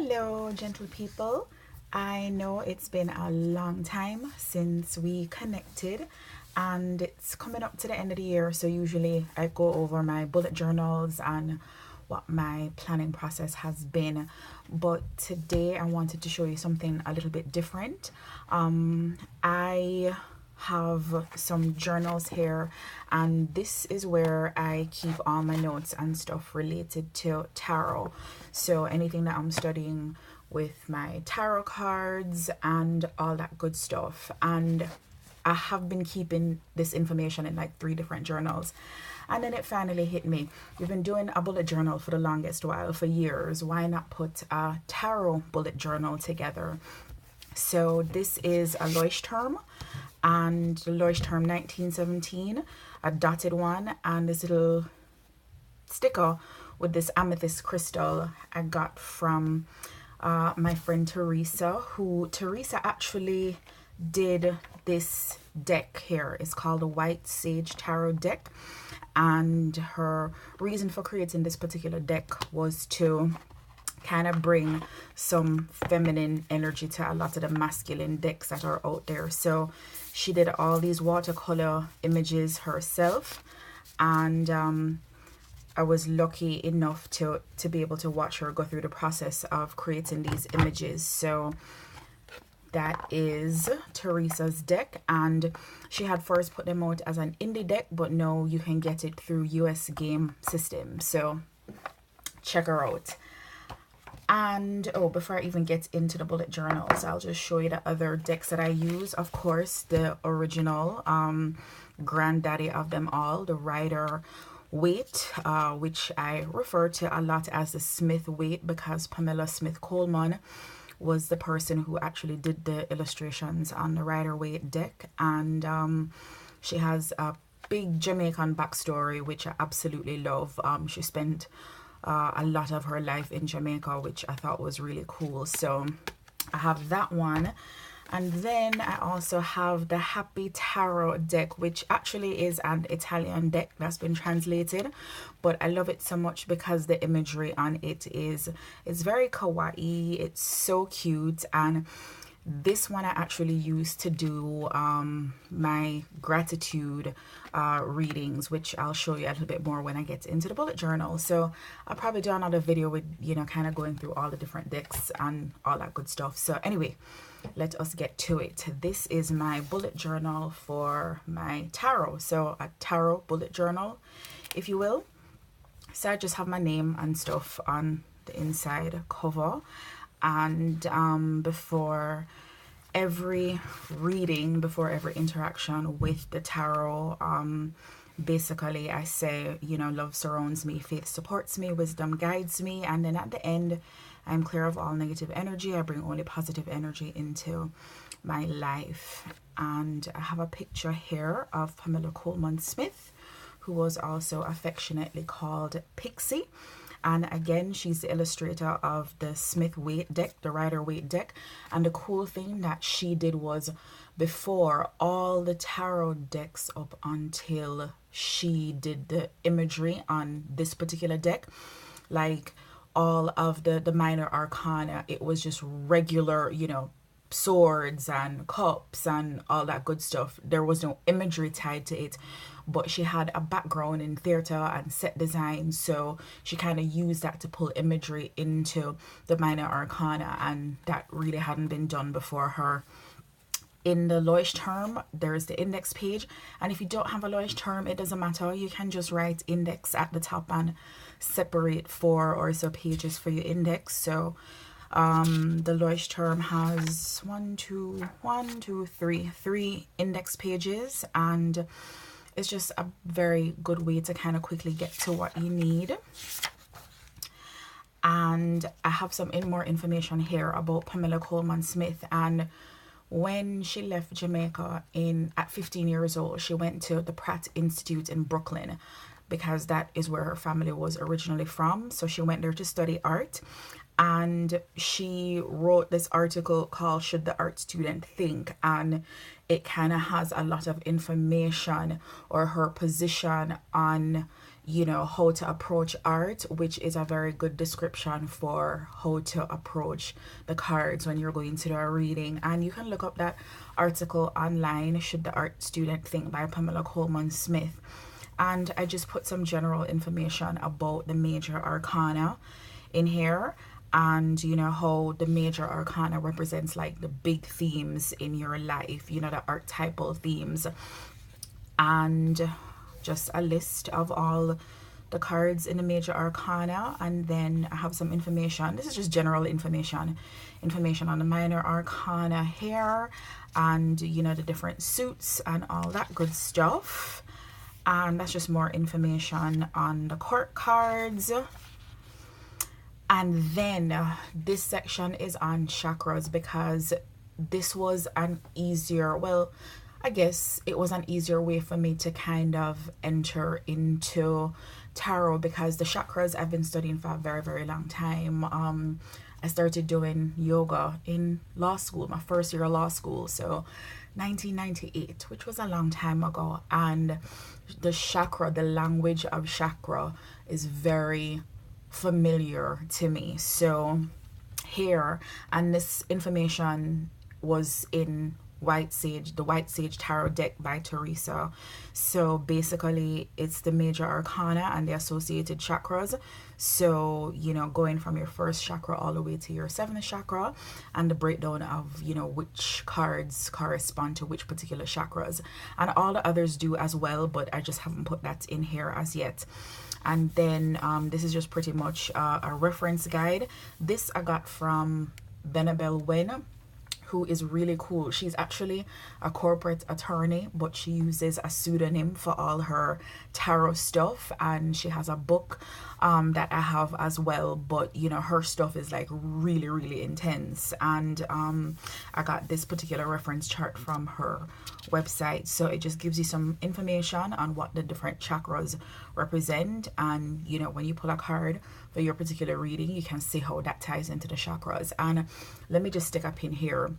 Hello, gentle people. I know it's been a long time since we connected, and it's coming up to the end of the year, so usually I go over my bullet journals and what my planning process has been. But today I wanted to show you something a little bit different. I have some journals here, and this is where I keep all my notes and stuff related to tarot. So anything that I'm studying with my tarot cards and all that good stuff. And I have been keeping this information in like 3 different journals. And then it finally hit me. We've been doing a bullet journal for the longest while, for years. Why not put a tarot bullet journal together? So this is a Leuchtturm, and the Leuchtturm 1917, a dotted one, and this little sticker with this amethyst crystal I got from my friend Teresa, Teresa actually did this deck here. It's called the White Sage Tarot deck, and her reason for creating this particular deck was to kind of bring some feminine energy to a lot of the masculine decks that are out there. So she did all these watercolor images herself, and I was lucky enough to be able to watch her go through the process of creating these images. So that is Teresa's deck, and she had first put them out as an indie deck, but now you can get it through US game system. So check her out. And oh, before I even get into the bullet journals, I'll just show you the other decks that I use. Of course, the original granddaddy of them all, the Rider Waite, which I refer to a lot as the Smith Waite, because Pamela Smith Colman was the person who actually did the illustrations on the Rider Waite deck. And she has a big Jamaican backstory, which I absolutely love. She spent a lot of her life in Jamaica, which I thought was really cool. So I have that one. And then I also have the Happy Tarot deck, which actually is an Italian deck that's been translated, but I love it so much because the imagery on it is very kawaii. It's so cute. And this one I actually used to do my gratitude readings, which I'll show you a little bit more when I get into the bullet journal. So I'll probably do another video with, you know, kind of going through all the different decks and all that good stuff. So anyway, let us get to it. This is my bullet journal for my tarot. So a tarot bullet journal, if you will. So I just have my name and stuff on the inside cover. And before every reading, before every interaction with the tarot, basically I say, you know, love surrounds me, faith supports me, wisdom guides me, and then at the end, I'm clear of all negative energy. I bring only positive energy into my life. And I have a picture here of Pamela Colman Smith, who was also affectionately called Pixie. And again, she's the illustrator of the Smith Waite deck, the Rider Waite deck. And the cool thing that she did was, before all the tarot decks up until she did the imagery on this particular deck, like all of the minor arcana, it was just regular, you know, swords and cups and all that good stuff. There was no imagery tied to it, but she had a background in theater and set design, so she kind of used that to pull imagery into the minor arcana, and that really hadn't been done before her. In the Leuchtturm, there's the index page, and if you don't have a Leuchtturm, it doesn't matter. You can just write index at the top and separate 4 or so pages for your index. So the Leuchtturm has 3 index pages, and it's just a very good way to kind of quickly get to what you need. And I have some more information here about Pamela Colman Smith. And when she left Jamaica at 15 years old, she went to the Pratt Institute in Brooklyn, because that is where her family was originally from. So she went there to study art, and she wrote this article called Should the Art Student Think? And it kind of has a lot of information, or her position on, you know, how to approach art, which is a very good description for how to approach the cards when you're going to do a reading. And you can look up that article online, Should the Art Student Think, by Pamela Colman Smith. And I just put some general information about the major arcana in here, and you know how the major arcana represents like the big themes in your life, you know, the archetypal themes, and just a list of all the cards in the major arcana. And then I have some information, this is just general information on the minor arcana here, and you know, the different suits and all that good stuff. And that's just more information on the court cards. And then this section is on chakras, because this was an easier, well, I guess it was an easier way for me to kind of enter into tarot, because the chakras I've been studying for a very, very long time. I started doing yoga in law school, my first year of law school, so 1998, which was a long time ago. And the chakra, the language of chakra is very familiar to me. So here, and this information was in White Sage, the White Sage Tarot deck by Teresa. So basically it's the major arcana and the associated chakras. So, you know, going from your first chakra all the way to your seventh chakra, and the breakdown of, you know, which cards correspond to which particular chakras, and all the others do as well, but I just haven't put that in here as yet. And then this is just pretty much a reference guide. This I got from Benabel Wen, who is really cool. She's actually a corporate attorney, but she uses a pseudonym for all her tarot stuff, and she has a book that I have as well. But you know, her stuff is like really, really intense. And I got this particular reference chart from her website, so it just gives you some information on what the different chakras represent. And you know, when you pull a card for your particular reading, you can see how that ties into the chakras. And let me just stick a pin here.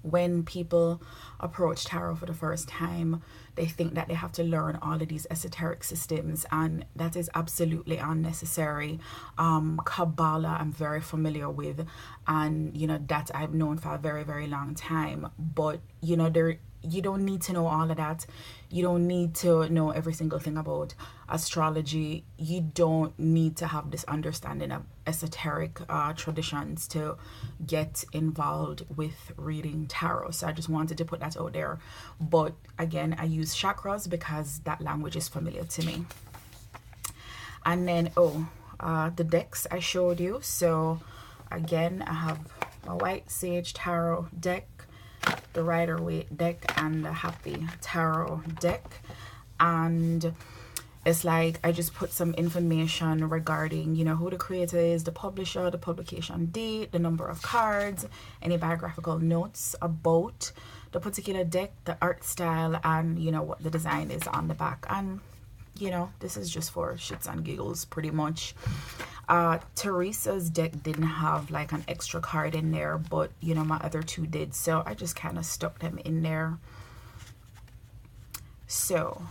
When people approach tarot for the first time, they think that they have to learn all of these esoteric systems, and that is absolutely unnecessary. Kabbalah I'm very familiar with, and you know, that I've known for a very, very long time. But you know, you don't need to know all of that. You don't need to know every single thing about astrology. You don't need to have this understanding of esoteric traditions to get involved with reading tarot. So I just wanted to put that out there. But again, I use chakras because that language is familiar to me. And then the decks I showed you. So again, I have a White Sage Tarot deck, the Rider-Waite deck, and the Happy Tarot deck. And it's like I just put some information regarding, you know, who the creator is, the publisher, the publication date, the number of cards, any biographical notes about the particular deck, the art style, and you know, what the design is on the back. And you know, this is just for shits and giggles pretty much. Teresa's deck didn't have like an extra card in there, but you know, my other two did, so I just kind of stuck them in there. So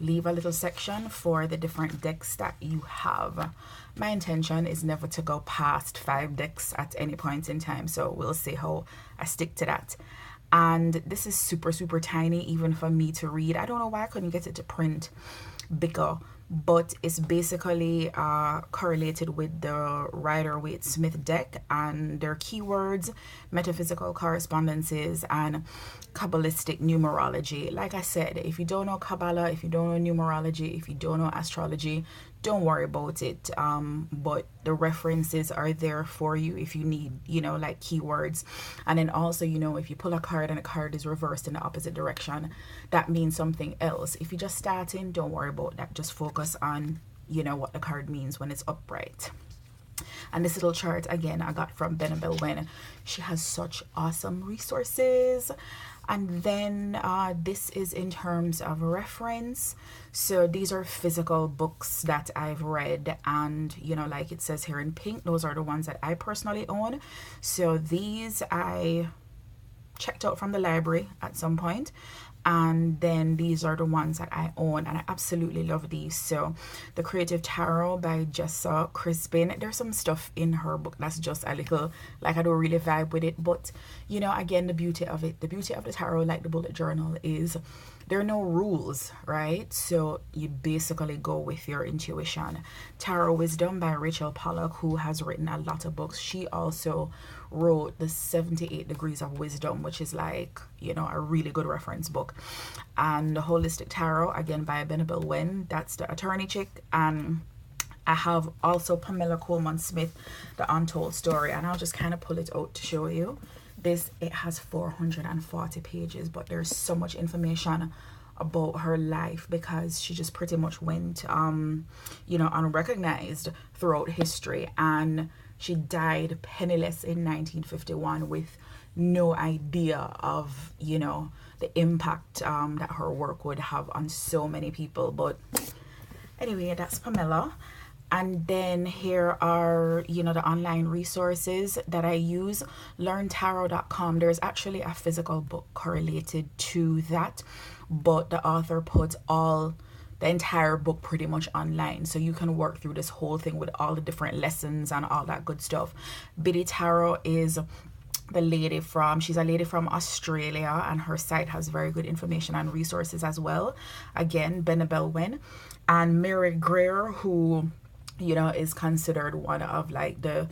leave a little section for the different decks that you have. My intention is never to go past 5 decks at any point in time, so we'll see how I stick to that. And this is super, super tiny even for me to read. I don't know why I couldn't get it to print bigger, but it's basically correlated with the Rider-Waite Smith deck, and their keywords, metaphysical correspondences, and Kabbalistic numerology. Like I said, if you don't know Kabbalah, if you don't know numerology, if you don't know astrology, don't worry about it. But the references are there for you if you need, you know, like keywords. And then also, you know, if you pull a card and a card is reversed in the opposite direction, that means something else. If you're just starting, don't worry about that. Just focus on, you know, what the card means when it's upright. And this little chart, again, I got from Benabel Wen. She has such awesome resources. And then this is in terms of reference. So these are physical books that I've read, and you know, like it says here in pink, those are the ones that I personally own. So these I checked out from the library at some point, and then these are the ones that I own, and I absolutely love these. So the Creative Tarot by Jessa Crispin, there's some stuff in her book that's just a little, like, I don't really vibe with it, but you know, again, the beauty of the tarot, like the bullet journal, is there are no rules, right? So you basically go with your intuition. Tarot Wisdom by Rachel Pollack, who has written a lot of books. She also wrote the 78 Degrees of Wisdom, which is like, you know, a really good reference book. And the Holistic Tarot, again, by Pamela Wen, that's the attorney chick. And I have also Pamela Colman Smith, The Untold Story, and I'll just kind of pull it out to show you. This, it has 440 pages, but there's so much information about her life, because she just pretty much went you know, unrecognized throughout history, and she died penniless in 1951 with no idea of, you know, the impact that her work would have on so many people. But anyway, that's Pamela. And then here are, you know, the online resources that I use. LearnTarot.com. There's actually a physical book correlated to that, but the author puts the entire book pretty much online, so you can work through this whole thing with all the different lessons and all that good stuff. Biddy Tarot is she's a lady from Australia, and her site has very good information and resources as well. Again, Pamela Wen. And Mary Greer, who, you know, is considered one of like the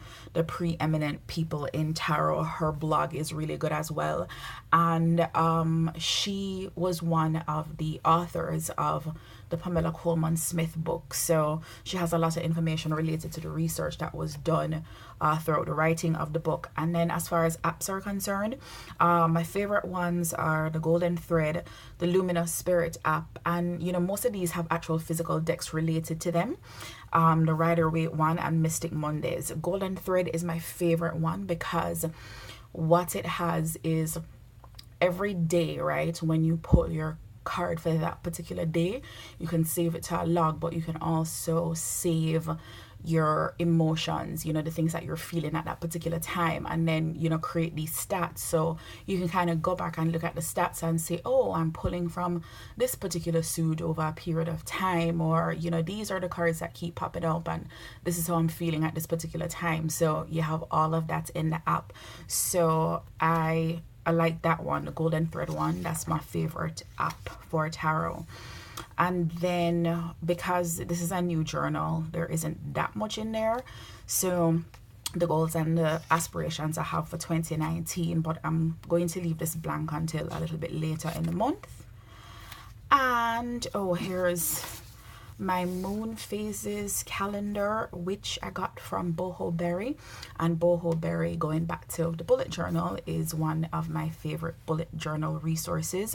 preeminent people in tarot. Her blog is really good as well, and she was one of the authors of the Pamela Colman Smith book, so she has a lot of information related to the research that was done throughout the writing of the book. And then as far as apps are concerned, my favorite ones are the Golden Thread, the Luminous Spirit app, and you know, most of these have actual physical decks related to them. The Rider-Waite one and Mystic Mondays. Golden Thread is my favorite one, because what it has is every day, right, when you pull your card for that particular day, you can save it to a log, but you can also save your emotions, you know, the things that you're feeling at that particular time, and then, you know, create these stats. So you can kind of go back and look at the stats and say, oh, I'm pulling from this particular suit over a period of time, or, you know, these are the cards that keep popping up, and this is how I'm feeling at this particular time. So you have all of that in the app. So I like that one, the Golden Thread one. That's my favorite app for tarot. And then, because this is a new journal, there isn't that much in there. So the goals and the aspirations I have for 2019, but I'm going to leave this blank until a little bit later in the month. And oh, here's my moon phases calendar, which I got from Boho Berry. And Boho Berry, going back to the bullet journal, is one of my favorite bullet journal resources.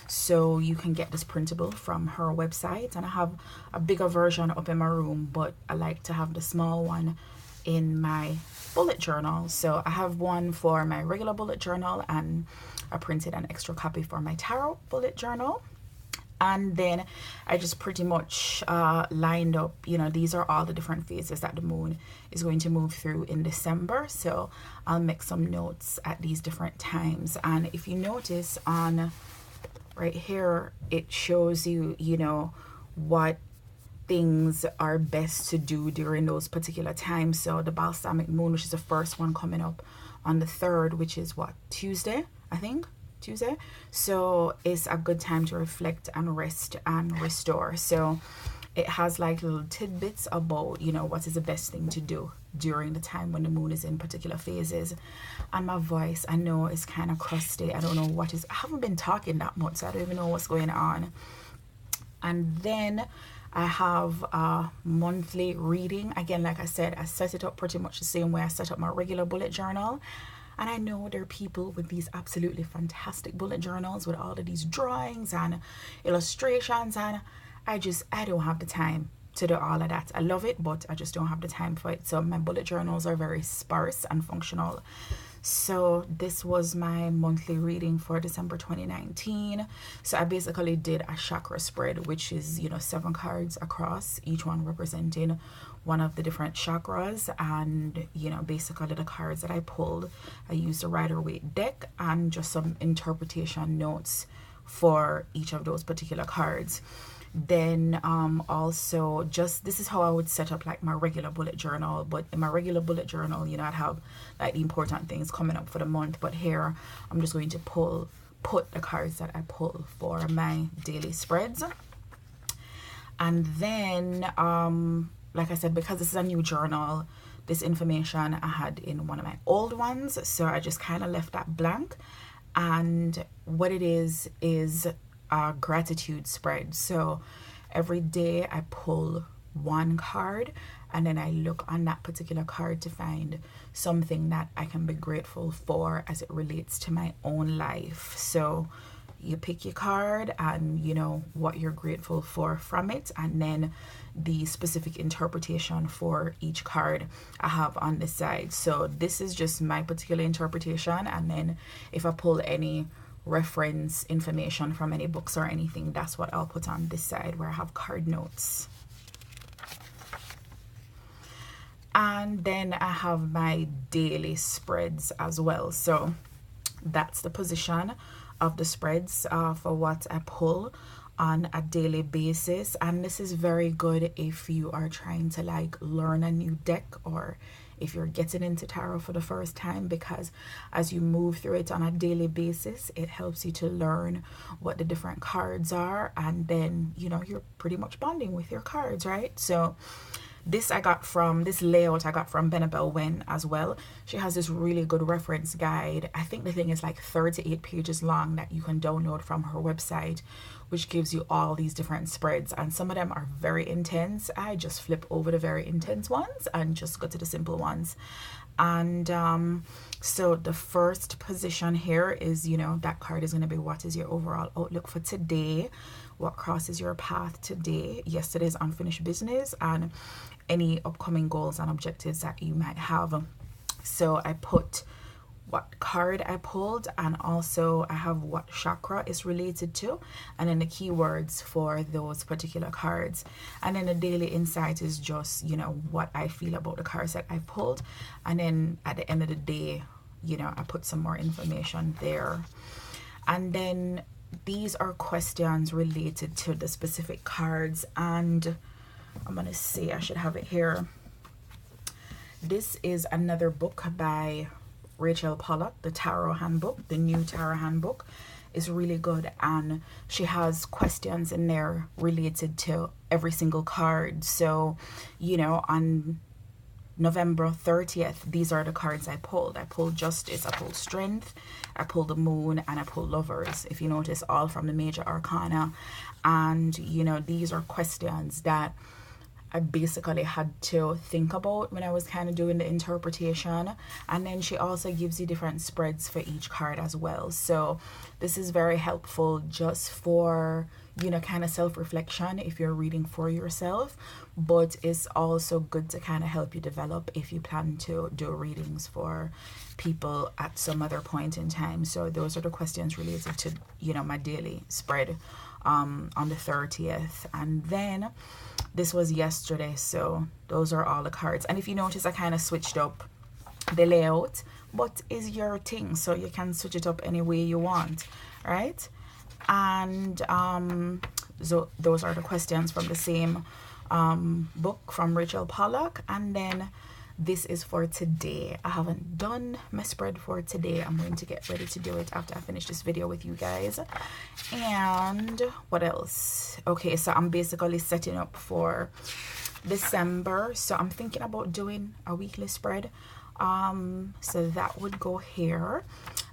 So you can get this printable from her website, and I have a bigger version up in my room, but I like to have the small one in my bullet journal. So I have one for my regular bullet journal, and I printed an extra copy for my tarot bullet journal. And then I just pretty much lined up, you know, these are all the different phases that the moon is going to move through in December. So I'll make some notes at these different times. And if you notice on right here, it shows you, you know, what things are best to do during those particular times. So the balsamic moon, which is the first one coming up on the 3rd, which is what, Tuesday, I think? Tuesday. So it's a good time to reflect and rest and restore. So it has like little tidbits about, you know, what is the best thing to do during the time when the moon is in particular phases. And my voice, I know, is kind of crusty. I don't know what is, I haven't been talking that much, so I don't even know what's going on. And then I have a monthly reading. Again, like I said, I set it up pretty much the same way I set up my regular bullet journal. And I know there are people with these absolutely fantastic bullet journals with all of these drawings and illustrations, and I don't have the time to do all of that. I love it, but I just don't have the time for it. So my bullet journals are very sparse and functional. So this was my monthly reading for December 2019. So I basically did a chakra spread, which is, you know, 7 cards across, each one representing one of the different chakras. And, you know, basically the cards that I pulled, I used a Rider-Waite deck and just some interpretation notes for each of those particular cards. Then also, just this is how I would set up like my regular bullet journal. But in my regular bullet journal, you know, I'd have like the important things coming up for the month, but here I'm just going to put the cards that I pull for my daily spreads. And then like I said, because this is a new journal, this information I had in one of my old ones, so I just kind of left that blank. And what it is a gratitude spread. So every day I pull one card, and then I look on that particular card to find something that I can be grateful for as it relates to my own life. So you pick your card and you know what you're grateful for from it, and then the specific interpretation for each card I have on the side. So this is just my particular interpretation, and then if I pull any reference information from any books or anything, that's what I'll put on this side where I have card notes. And then I have my daily spreads as well. So that's the position of the spreads for what I pull on a daily basis. And this is very good if you are trying to like learn a new deck, or if you're getting into tarot for the first time, because as you move through it on a daily basis, it helps you to learn what the different cards are, and then you know you're pretty much bonding with your cards, right? So this layout I got from Benabel Wen as well. She has this really good reference guide. I think the thing is like 38 pages long that you can download from her website, which gives you all these different spreads, and some of them are very intense. I just flip over the very intense ones and just go to the simple ones. And so the first position here is, you know, that card is going to be what is your overall outlook for today, what crosses your path today, yesterday's unfinished business, and any upcoming goals and objectives that you might have. So I put what card I pulled, and also I have what chakra is related to, and then the keywords for those particular cards. And then the daily insight is just, you know, what I feel about the cards that I pulled, and then at the end of the day, you know, I put some more information there. And then these are questions related to the specific cards, and I'm gonna say I should have it here. This is another book by Rachel Pollack, the Tarot Handbook. The new Tarot Handbook is really good, and she has questions in there related to every single card. So, you know, on November 30th, these are the cards I pulled. I pulled Justice, I pulled Strength, I pulled the Moon, and I pulled Lovers. If you notice, all from the major arcana. And, you know, these are questions that I basically had to think about when I was kind of doing the interpretation. And then she also gives you different spreads for each card as well. So this is very helpful just for, you know, kind of self-reflection if you're reading for yourself, but it's also good to kind of help you develop if you plan to do readings for people at some other point in time. So those are the questions related to, you know, my daily spread on the 30th. And then this was yesterday, so those are all the cards. And if you notice, I kind of switched up the layout, but is your thing, so you can switch it up any way you want, right? And so those are the questions from the same book from Rachel Pollack. And then this is for today. I haven't done my spread for today. I'm going to get ready to do it after I finish this video with you guys. And what else? Okay, so I'm basically setting up for December. So I'm thinking about doing a weekly spread. So that would go here.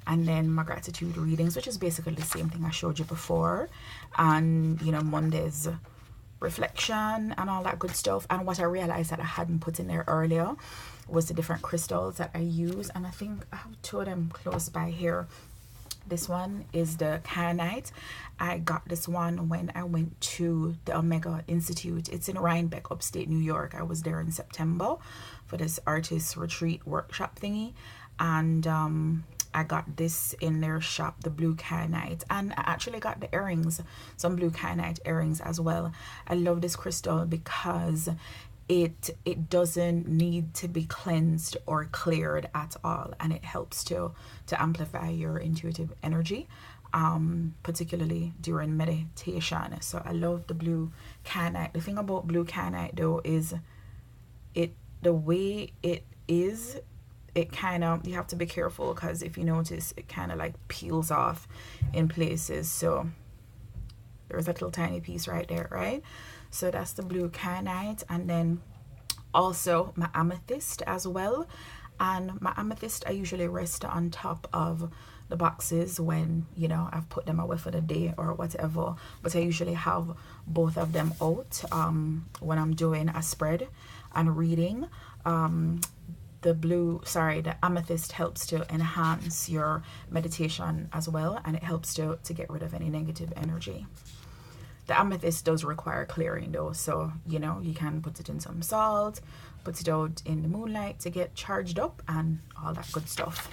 And then my gratitude readings, which is basically the same thing I showed you before. And, you know, Monday's reflection and all that good stuff. And what I realized that I hadn't put in there earlier was the different crystals that I use, and I think I have two of them close by here. This one is the kyanite. I got this one when I went to the Omega Institute. It's in Rhinebeck, upstate New York. I was there in September for this artist retreat workshop thingy, and I got this in their shop, the blue kyanite, and I actually got the earrings, some blue kyanite earrings as well. I love this crystal because it doesn't need to be cleansed or cleared at all, and it helps to amplify your intuitive energy. particularly during meditation. So I love the blue kyanite. The thing about blue kyanite though is the way it is, it kind of, you have to be careful, because if you notice, it kind of like peels off in places. So there's a little tiny piece right there, right? So that's the blue kyanite. And then also my amethyst as well. And my amethyst I usually rest on top of the boxes when, you know, I've put them away for the day or whatever. But I usually have both of them out when I'm doing a spread and reading. The amethyst helps to enhance your meditation as well, and it helps to get rid of any negative energy. The amethyst does require clearing though, so you know, you can put it in some salt, put it out in the moonlight to get charged up and all that good stuff.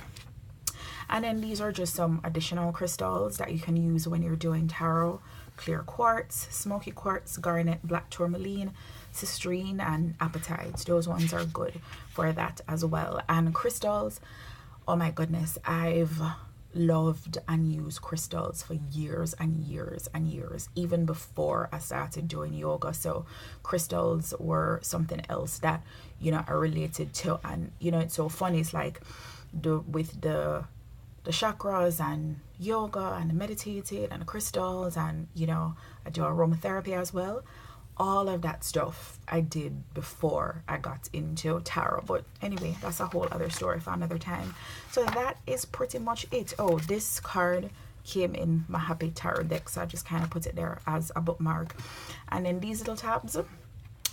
And then these are just some additional crystals that you can use when you're doing tarot. Clear quartz, smoky quartz, garnet, black tourmaline, citrine, and apatite. Those ones are good for that as well. And crystals, oh my goodness, I've loved and used crystals for years and years and years, even before I started doing yoga. So crystals were something else that, you know, I related to. And you know, it's so funny, it's like with the chakras and yoga and the meditated and the crystals, and you know, I do aromatherapy as well. All of that stuff I did before I got into tarot. But anyway, that's a whole other story for another time. So that is pretty much it. Oh, this card came in my happy tarot deck, so I just kind of put it there as a bookmark. And then these little tabs,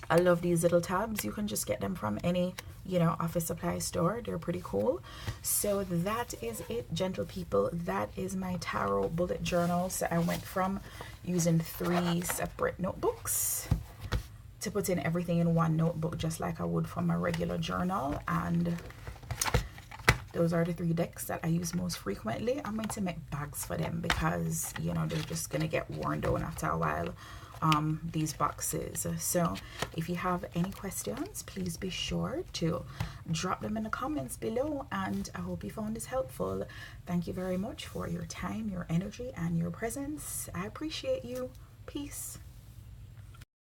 I love these little tabs. You can just get them from any, you know, office supply store. They're pretty cool. So that is it, gentle people. That is my tarot bullet journal. So I went from using 3 separate notebooks to put in everything in one notebook, just like I would for my regular journal. And those are the 3 decks that I use most frequently. I'm going to make bags for them because, you know, they're just gonna get worn down after a while, these boxes. So if you have any questions, please be sure to drop them in the comments below, and I hope you found this helpful. Thank you very much for your time, your energy, and your presence. I appreciate you. Peace.